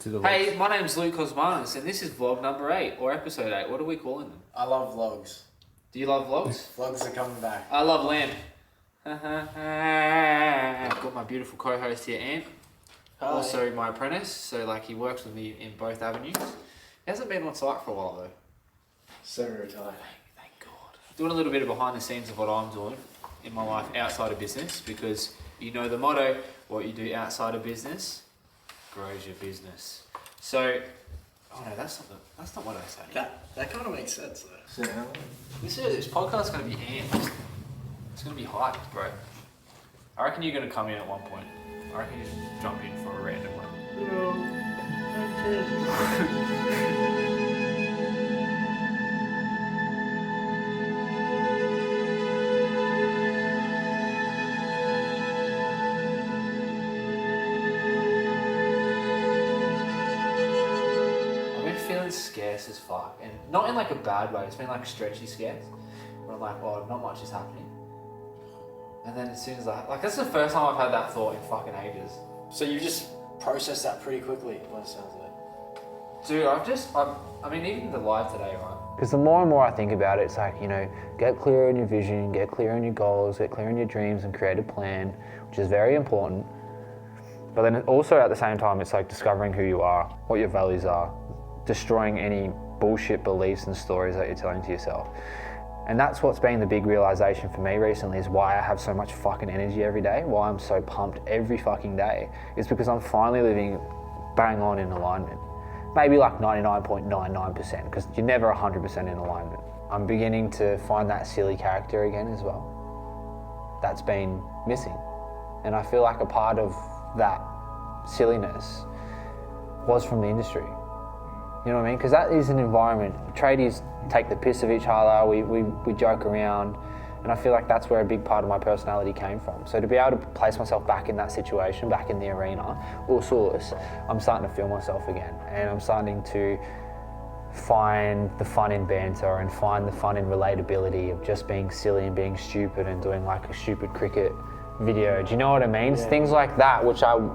Hey, my name's Luke Cosmanos, and this is vlog number 8, or episode 8. What are we calling them? I love vlogs. Do you love vlogs? Vlogs are coming back. I love land. I've got my beautiful co-host here, Ant. Hi. Also my apprentice, so like he works with me in both avenues. He hasn't been on site for a while though. Semi-retired. Thank God. Doing a little bit of behind the scenes of what I'm doing in my life outside of business, because you know the motto, what you do outside of business grows your business. So, oh no, that's not what I say. That kind of makes sense though. This podcast's gonna be amped. It's gonna be hyped, bro. I reckon you're gonna come in at one point. I reckon you just jump in for a random one. I've been feeling scarce as fuck, and not in like a bad way. It's been like stretchy scarce, where I'm like, oh, not much is happening. And then as soon as like that's the first time I've had that thought in fucking ages. So you just processed that pretty quickly, what it sounds like. Dude, I mean, even the live today, right? Because the more and more I think about it, it's like, you know, get clear on your vision, get clear on your goals, get clear on your dreams and create a plan, which is very important. But then also at the same time, it's like discovering who you are, what your values are, destroying any bullshit beliefs and stories that you're telling to yourself. And that's what's been the big realization for me recently, is why I have so much fucking energy every day, why I'm so pumped every fucking day, is because I'm finally living bang on in alignment. Maybe like 99.99%, because you're never 100% in alignment. I'm beginning to find that silly character again as well. That's been missing. And I feel like a part of that silliness was from the industry. You know what I mean? Because that is an environment. Tradies take the piss of each other, we joke around, and I feel like that's where a big part of my personality came from. So to be able to place myself back in that situation, back in the arena, or source, I'm starting to feel myself again. And I'm starting to find the fun in banter and find the fun in relatability of just being silly and being stupid and doing like a stupid cricket video. Do you know what I mean? It's things like that which I've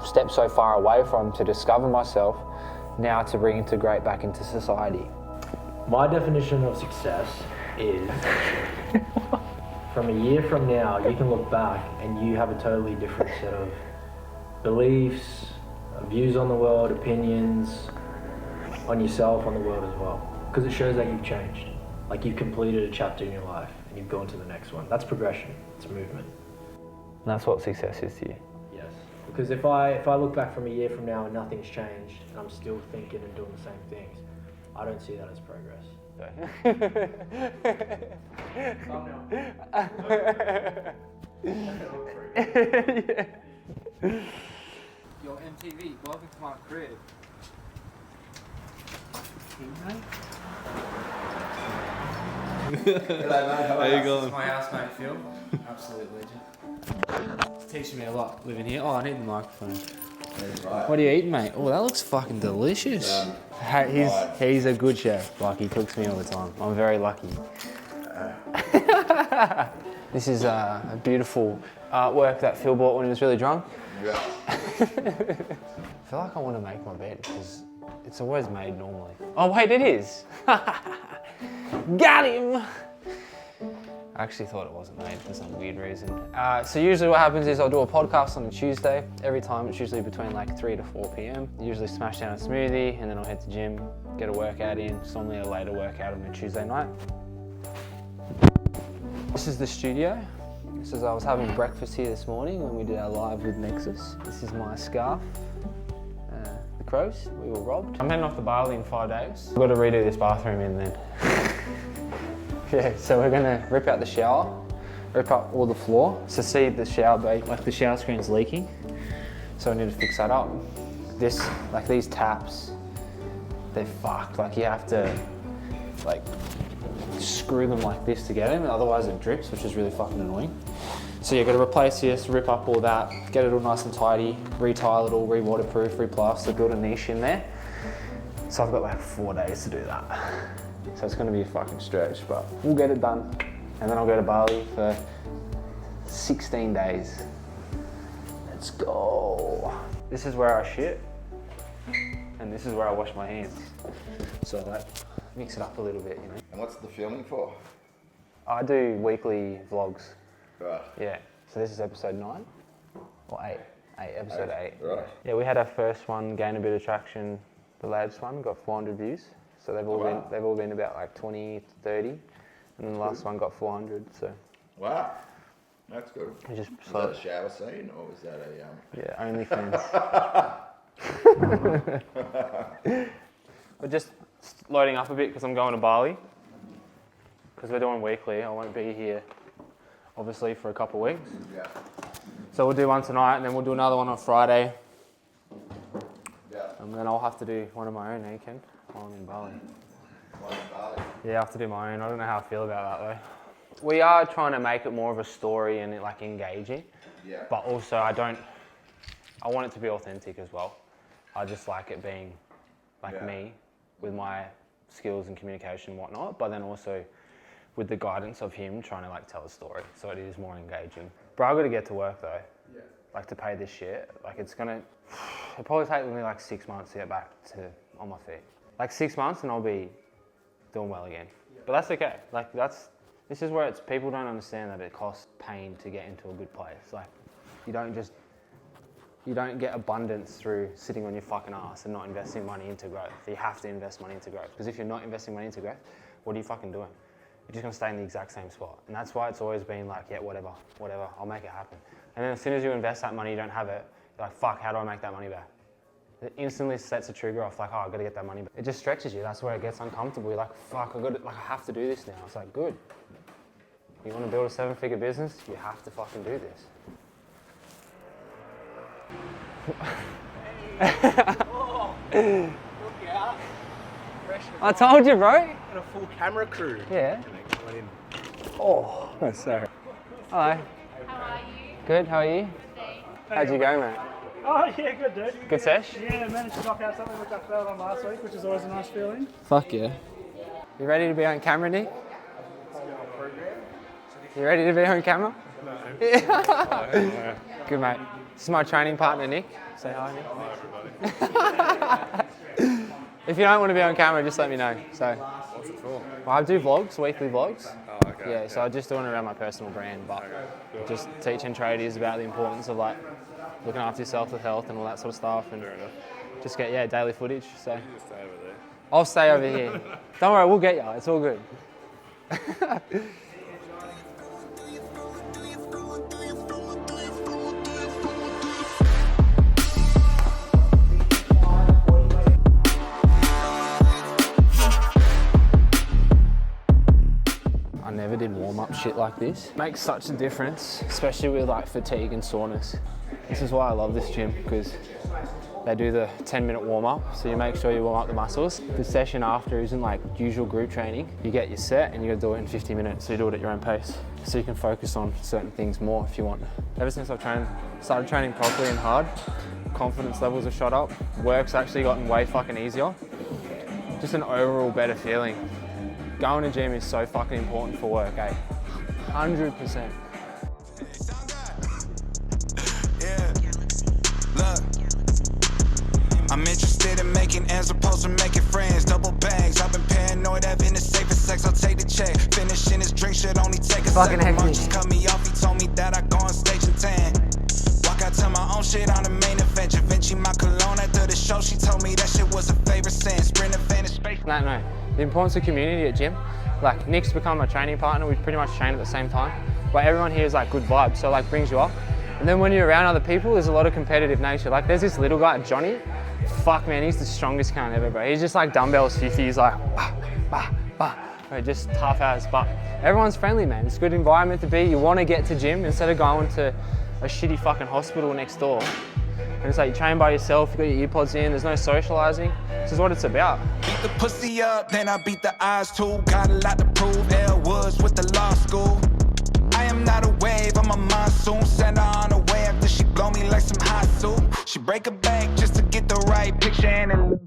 stepped so far away from to discover myself, now to reintegrate back into society. My definition of success is from a year from now, you can look back and you have a totally different set of beliefs, views on the world, opinions on yourself, on the world as well. Because it shows that you've changed. Like you've completed a chapter in your life and you've gone to the next one. That's progression, it's movement. And that's what success is to you. Yes. Because if I look back from a year from now and nothing's changed and I'm still thinking and doing the same things, I don't see that as progress. Yo, MTV, welcome to my crib. How you going? This is my housemate Phil, absolute legend. It's teaching me a lot living here. Oh, I need the microphone. What are you eating, mate? Oh, that looks fucking delicious. He's a good chef. Like, he cooks me all the time. I'm very lucky. This is a beautiful artwork that Phil bought when he was really drunk. Yeah. I feel like I want to make my bed because it's always made normally. Oh wait, it is. Got him. I actually thought it wasn't made for some weird reason. So usually what happens is I'll do a podcast on a Tuesday. Every time it's usually between like 3 to 4 p.m. Usually smash down a smoothie and then I'll head to gym, get a workout in. It's normally a later workout on a Tuesday night. This is the studio. This is, I was having breakfast here this morning when we did our live with Nexus. This is my scarf. The crows, we were robbed. I'm heading off to Bali in 5 days. I've got to redo this bathroom in then. Yeah, so we're gonna rip out the shower, rip up all the floor. So see the shower bay, like the shower screen's leaking. So I need to fix that up. This, like these taps, they're fucked. Like you have to, like, screw them like this to get them, otherwise it drips, which is really fucking annoying. So you've got to replace this, rip up all that, get it all nice and tidy, retile it all, re-waterproof, re-plaster, build a niche in there. So I've got like 4 days to do that. So it's going to be a fucking stretch, but we'll get it done. And then I'll go to Bali for 16 days. Let's go. This is where I shit. and this is where I wash my hands. So like, mix it up a little bit, you know. And what's the filming for? I do weekly vlogs. Right. Yeah. So this is episode 9 or 8. Episode 8. Right. Yeah, we had our first one gain a bit of traction. The lads one got 400 views. So they've all been about like 20 to 30, and then the last one got 400. So Wow. That's good. we just Was that a shower scene or was that a yeah, OnlyFans. We're just loading up a bit because I'm going to Bali. Because we're doing weekly, I won't be here, obviously, for a couple of weeks. Yeah. So we'll do one tonight, and then we'll do another one on Friday. Yeah. And then I'll have to do one of my own, Ken, while I'm in Bali. One in Bali. Yeah, I have to do my own. I don't know how I feel about that though. We are trying to make it more of a story and like engaging. Yeah. But also I want it to be authentic as well. I just like it being like me with my skills and communication and whatnot, but then also with the guidance of him trying to like tell a story. So it is more engaging. Bro, I've got to get to work though. Yeah. Like to pay this shit. Like it'll probably take me like 6 months to get back on my feet. Like 6 months and I'll be doing well again. Yeah. But that's okay. Like this is where people don't understand that it costs pain to get into a good place. Like you don't get abundance through sitting on your fucking ass and not investing money into growth. You have to invest money into growth. Because if you're not investing money into growth, what are you fucking doing? You're just gonna stay in the exact same spot. And that's why it's always been like, yeah, whatever, I'll make it happen. And then as soon as you invest that money, you don't have it, you're like, fuck, how do I make that money back? It instantly sets a trigger off, like, oh, I gotta get that money back. It just stretches you, that's where it gets uncomfortable. You're like, fuck, I have to do this now. It's like, good. You wanna build a 7-figure business? You have to fucking do this. I told you, bro. Got a full camera crew. Yeah. Oh, sorry. Hello. How are you? Good, how are you? How'd you go, mate? Oh yeah, good dude. Good sesh? Yeah, managed to knock out something which I failed on last week, which is always a nice feeling. Fuck yeah. You ready to be on camera, Nick? You ready to be on camera? No. Yeah. Good, mate. This is my training partner, Nick. Say hi, Nick. Hi, everybody. If you don't want to be on camera, just let me know. So. What's it for? Well, I do vlogs, weekly vlogs. Oh, okay. Yeah, so I just doing it around my personal brand, but Cool. just teaching tradies about the importance of like looking after yourself with health and all that sort of stuff, and Fair enough. just get daily footage. So You just stay over there. I'll stay over here. Don't worry, we'll get you. It's all good. I never did warm-up shit like this. Makes such a difference, especially with like fatigue and soreness. This is why I love this gym, because they do the 10-minute warm-up, so you make sure you warm up the muscles. The session after isn't like usual group training. You get your set and you gotta do it in 50 minutes, so you do it at your own pace. So you can focus on certain things more if you want. Ever since I've started training properly and hard, confidence levels have shot up. Work's actually gotten way fucking easier. Just an overall better feeling. Going to gym is so fucking important for work, eh? 100%. Yeah. Look, I'm interested in making as opposed to making friends. Double bags, I've been paranoid, having the safest sex. I'll take the check. Finishing this drink should only take a Fucking second. hectic. Just cut me off, he told me that I go on stage and tan. Walk out to my own shit on the main event. Da Vinci my cologne after the show. She told me that shit was a favorite sin. Sprint advantage space. No. The importance of community at gym. Like Nick's become my training partner. We pretty much train at the same time. But everyone here is like good vibes, so like brings you up. And then when you're around other people, there's a lot of competitive nature. Like there's this little guy, Johnny. Fuck man, he's the strongest cunt ever, bro. He's just like dumbbells 50. He's like, bro, just tough as. But everyone's friendly, man. It's a good environment to be. You want to get to gym instead of going to a shitty fucking hospital next door. And it's like you train by yourself, you got your earpods in, there's no socializing. This is what it's about. Beat the pussy up, then I beat the eyes too. Got a lot to prove. L Woods with the law school. I am not a wave, I'm a monsoon. Send her on a way after she blow me like some hot soup. She break a bank just to get the right picture and it looks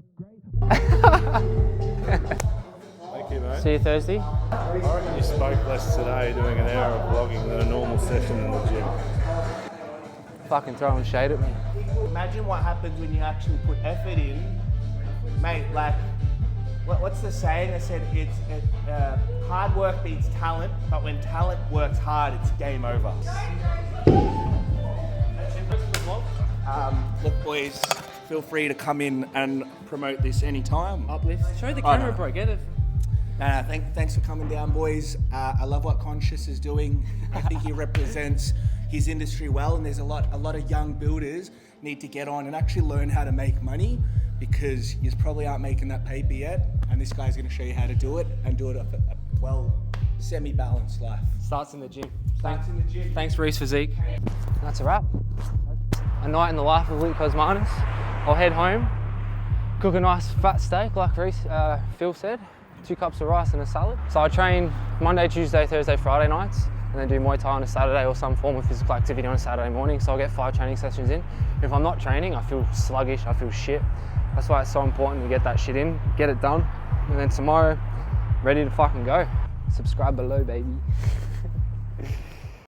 Thank you, mate. See you Thursday. I reckon you spoke less today doing an hour of vlogging than a normal session in the gym. Fucking throwing shade at me. Imagine what happens when you actually put effort in say, like, what's the saying? They said hard work beats talent, but when talent works hard, it's game over. Look, boys, feel free to come in and promote this anytime. Uplift. Show the camera, bro. Get it. Thanks for coming down, boys. I love what Conscious is doing. I think he represents his industry well, and there's a lot of young builders need to get on and actually learn how to make money, because you probably aren't making that paper yet, and this guy's going to show you how to do it and do it a well semi-balanced life. Starts in the gym. Starts in the gym. Thanks, Reese Physique. That's a wrap. A night in the life of Luke Cosmanis. I'll head home, cook a nice fat steak like Phil said, 2 cups of rice and a salad. So I train Monday, Tuesday, Thursday, Friday nights, and then do Muay Thai on a Saturday or some form of physical activity on a Saturday morning. So I'll get 5 training sessions in. If I'm not training, I feel sluggish, I feel shit. That's why it's so important to get that shit in, get it done, and then tomorrow, ready to fucking go. Subscribe below, baby.